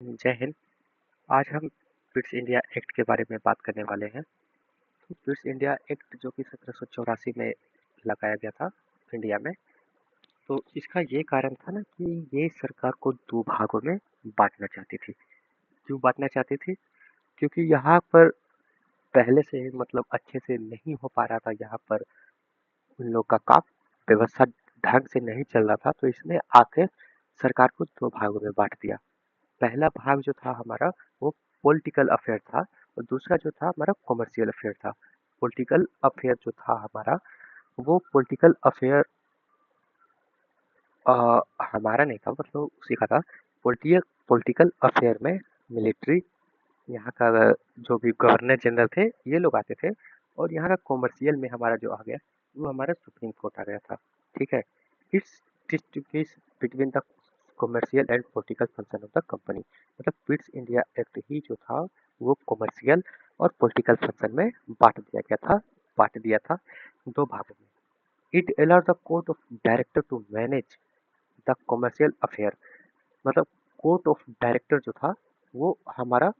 जय हिंद। आज हम फिट्स इंडिया एक्ट के बारे में बात करने वाले हैं। तो फिट्स इंडिया एक्ट जो कि 1784 में लगाया गया था इंडिया में। तो इसका ये कारण था ना कि ये सरकार को दो भागों में बांटना चाहती थी। क्यों बांटना चाहती थी? क्योंकि यहाँ पर पहले से मतलब अच्छे से नहीं हो पा रहा था, यहाँ पर उन लोग का काम व्यवस्था ढंग से नहीं चल रहा था, तो इसने आके सरकार को दो भागों में बांट दिया। पहला भाग जो था हमारा वो पॉलिटिकल अफेयर था और दूसरा जो था हमारा कॉमर्शियल अफेयर था। पॉलिटिकल अफेयर जो था हमारा वो पॉलिटिकल अफेयर हमारा नहीं था, मतलब उसी का था। पॉलिटिकल पॉलिटिकल अफेयर में मिलिट्री, यहाँ का जो भी गवर्नर जनरल थे ये लोग आते थे। और यहाँ का कॉमर्शियल में हमारा जो आ गया वो हमारा सुप्रीम कोर्ट आ गया था। ठीक है। It's distinguish between the commercial and political function of the company. मतलब फिट्स इंडिया एक्ट ही जो था वो कॉमर्शियल और पॉलिटिकल फंक्शन में बांट दिया था दो भागों में। It allowed the court of director to manage the commercial affair. मतलब कोर्ट ऑफ डायरेक्टर जो था वो हमारा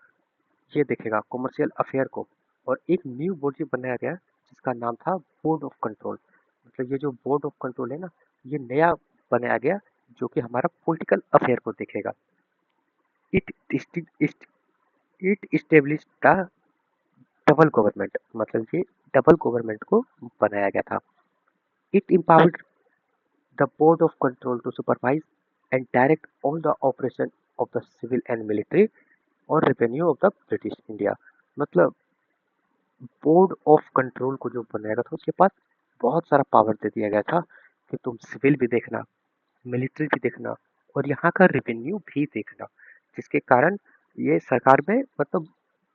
ये देखेगा कॉमर्शियल अफेयर को। और एक न्यू बॉडी बनाया गया जिसका नाम था बोर्ड ऑफ कंट्रोल। मतलब ये जो बोर्ड ऑफ कंट्रोल है ना, ये नया बनाया गया जो कि हमारा पॉलिटिकल अफेयर को देखेगा। It it establish the double government. मतलब ये डबल गवर्नमेंट को बनाया गया था। It empowered the board of control to supervise and direct all the operation of the civil and military और revenue of the British India। मतलब board of control को जो बनाया गया था उसके पास बहुत सारा पावर दे दिया गया था कि तुम सिविल भी देखना, मिलिट्री भी देखना और यहाँ का रेवेन्यू भी देखना। जिसके कारण ये सरकार में मतलब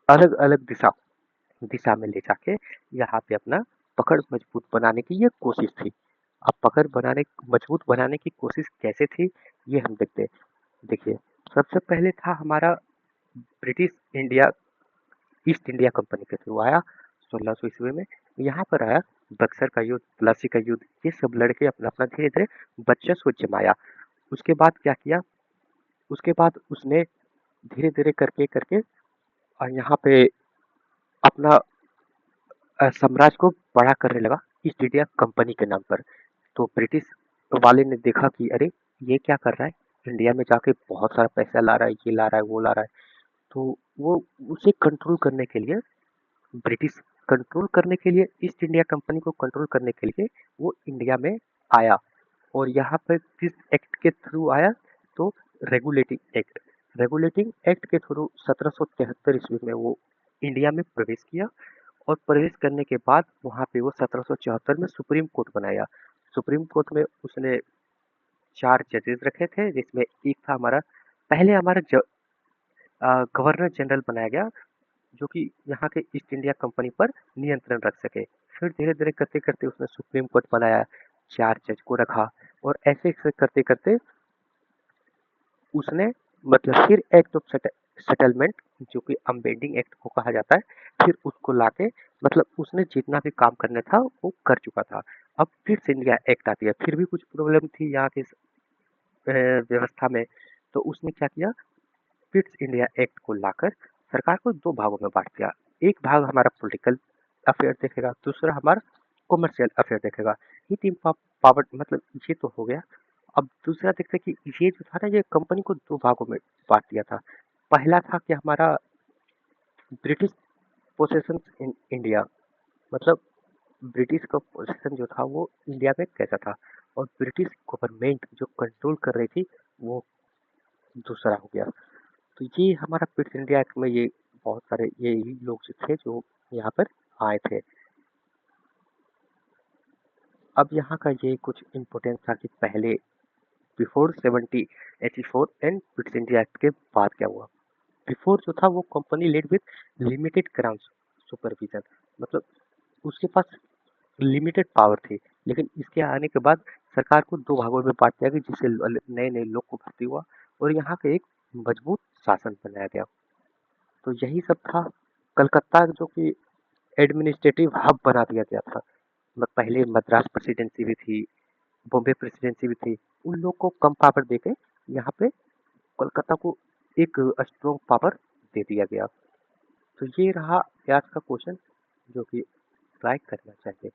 अलग अलग दिशा दिशा में ले जाके यहाँ पे अपना पकड़ मजबूत बनाने की ये कोशिश थी। अब पकड़ बनाने मजबूत बनाने की कोशिश कैसे थी ये हम देखते हैं। देखिए, सबसे पहले था हमारा British India, east India company के थ्रू आया 1600 ईस्वी में। यहाँ पर आया बक्सर का युद्ध, प्लासी का युद्ध, ये सब लड़के अपना अपना धीरे धीरे वर्चस्व जमाया। उसके बाद क्या किया? उसके बाद उसने धीरे धीरे करके करके यहाँ पे अपना साम्राज्य को बड़ा करने लगा ईस्ट इंडिया कंपनी के नाम पर। तो ब्रिटिश वाले ने देखा कि अरे ये क्या कर रहा है, इंडिया में जाके बहुत सारा पैसा ला रहा है, ये ला रहा है, वो ला रहा है। तो वो उसे कंट्रोल करने के लिए ब्रिटिश कंट्रोल करने के लिए ईस्ट इंडिया कंपनी को कंट्रोल करने के लिए वो इंडिया में आया। और यहाँ पर किस एक्ट के थ्रू आया? तो रेगुलेटिंग एक्ट के थ्रू 1773 ईस्वी में वो इंडिया में प्रवेश किया। और प्रवेश करने के बाद वहाँ पे वो 1774 में सुप्रीम कोर्ट बनाया। सुप्रीम कोर्ट में उसने 4 जजेस रखे थे, जिसमें एक था हमारा पहले हमारा गवर्नर जनरल बनाया गया जो कि यहाँ के ईस्ट इंडिया कंपनी पर नियंत्रण रख सके। फिर धीरे धीरे करते करते उसने सुप्रीम कोर्ट बनाया, 4 जज को रखा। और ऐसे ऐसे करते करते उसने मतलब फिर एक्ट ऑफ सेटलमेंट जो कि अमेंडिंग एक्ट को कहा जाता है, फिर उसको लाके मतलब उसने जितना भी काम करना था वो कर चुका था। अब फिर से इंडिया एक्ट आती है, फिर भी कुछ प्रॉब्लम थी यहाँ की व्यवस्था में। तो उसने क्या किया? फिट्स इंडिया एक्ट को लाकर सरकार को दो भागों में बांट दिया। एक भाग हमारा पॉलिटिकल अफेयर देखेगा, दूसरा हमारा कॉमर्शियल अफेयर देखेगा। ये टीम पावर मतलब ये तो हो गया। अब दूसरा देखते हैं कि ये जो था ना, ये कंपनी को दो भागों में बांट दिया था। पहला था कि हमारा ब्रिटिश पोसेशन इन इंडिया। मतलब ब्रिटिश का पोसेशन जो था वो इंडिया में कैसा था, और ब्रिटिश गवर्नमेंट जो कंट्रोल कर रही थी वो दूसरा हो गया। तो ये हमारा फिट इंडिया एक्ट में ये बहुत सारे ये लोग जो थे जो यहाँ पर आए थे। अब यहाँ का ये कुछ इम्पोर्टेंस था कि पहले before 1784 and Pitt India act के बाद क्या हुआ। बिफोर जो था वो company led with limited crown supervision. मतलब उसके पास लिमिटेड पावर थी। लेकिन इसके आने के बाद सरकार को दो भागों में बांट दिया गया, जिससे नए नए लोग को भर्ती हुआ और यहाँ का एक मजबूत शासन बनाया गया। तो यही सब था। कलकत्ता जो कि एडमिनिस्ट्रेटिव हब बना दिया गया था। पहले मद्रास प्रेसिडेंसी भी थी, बॉम्बे प्रेसिडेंसी भी थी। उन लोग को कम पावर देके यहाँ पे कोलकाता को एक स्ट्रॉन्ग पावर दे दिया गया। तो ये रहा आज का क्वेश्चन जो कि ट्राई करना चाहिए।